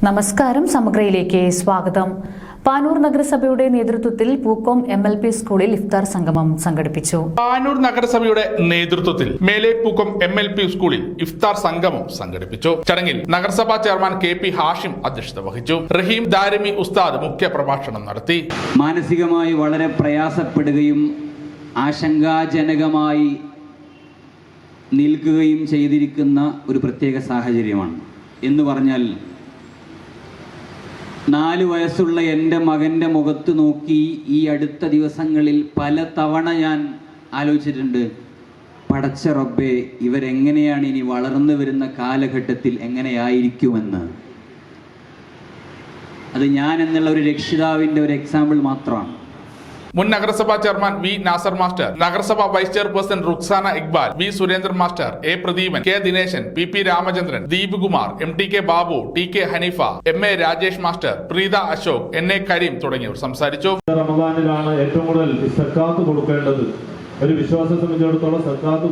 നമസ്കാരം. സമഗ്രയിലേക്ക് സ്വാഗതം. പാനൂർ നഗരസഭയുടെ നേതൃത്വത്തിൽ പൂക്കോം MLP സ്കൂളിൽ ഇഫ്താർ സംഗമം സംഘടിപ്പിച്ചു. പാനൂർ നഗരസഭയുടെ നേതൃത്വത്തിൽ മേലെ പൂക്കോം MLP സ്കൂളിൽ ഇഫ്താർ സംഗമം സംഘടിപ്പിച്ചു. ചടങ്ങിൽ നഗരസഭാ ചെയർമാൻ KP ഹാഷിം അധ്യക്ഷത വഹിച്ചു. റഹീം ദാരിമി ഉസ്താദ് മുഖ്യ പ്രഭാഷണം നടത്തി. മാനസികമായി വളരെ പ്രയാസപ്പെടുകയും ആശങ്കാജനകമായി നിൽക്കുകയും ചെയ്തിരിക്കുന്ന ഒരു പ്രത്യേക സാഹചര്യമാണ്. എന്ന് പറഞ്ഞാൽ 4 വയസ്സുള്ള എൻ്റെ മകൻ്റെ മുഖത്ത് നോക്കി ഈ അടുത്ത ദിവസങ്ങളിൽ പല തവണ ഞാൻ ആലോചിച്ചിട്ടുണ്ട്, പടച്ച റബ്ബേ, ഇവരെങ്ങനെയാണ് ഇനി വളർന്നു വരുന്ന കാലഘട്ടത്തിൽ എങ്ങനെയായിരിക്കുമെന്ന്. അത് ഞാൻ എന്നുള്ള ഒരു രക്ഷിതാവിൻ്റെ ഒരു എക്സാമ്പിൾ മാത്രമാണ്. മുൻ നഗരസഭാ ചെയർമാൻ V നാസർ മാസ്റ്റർ, നഗരസഭാ vice chairperson Ruksana Iqbal, V Surendran master, A Pradeepan, K Dineshan, PP Ramachandran, Deep Kumar, MTK Babu, TK Haneefa, MA Rajesh master, Preetha Ashok, NA Kareem തുടങ്ങിയവർ സംസാരിച്ചു. റമദാനിലാണ് ഏറ്റവും കൂടുതൽ സക്കാത്ത് കൊടുക്കേണ്ടത്. ഒരു വിശ്വാസത്തെ സംബന്ധിച്ചിടത്തോളം സക്കാത്ത്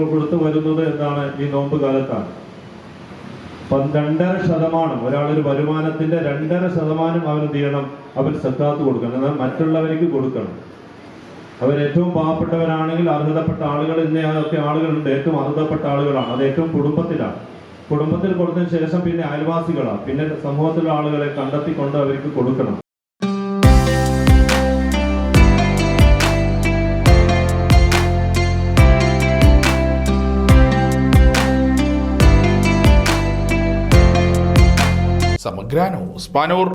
കൊടുത്തു വരുന്നത് എന്താണ്? ഈ നോമ്പ് കാലത്താണ്. 2.5% ഒരാളൊരു വരുമാനത്തിന്റെ 2.5% അവന് ചെയ്യണം, അവർ സക്കാത്ത് കൊടുക്കണം. എന്നാൽ മറ്റുള്ളവർക്ക് കൊടുക്കണം. അവരേറ്റവും പാവപ്പെട്ടവരാണെങ്കിൽ അർഹതപ്പെട്ട ആളുകൾ ഇന്നൊക്കെ ആളുകളുണ്ട്, ഏറ്റവും അർഹതപ്പെട്ട ആളുകളാണ്. അത് ഏറ്റവും കുടുംബത്തിലാണ്. കുടുംബത്തിൽ കൊടുത്തതിന് ശേഷം പിന്നെ അയൽവാസികളാണ്, പിന്നെ സമൂഹത്തിലെ ആളുകളെ കണ്ടെത്തിക്കൊണ്ട് അവർക്ക് കൊടുക്കണം. സമഗ്ര ന്യൂസ് പാനൂർ.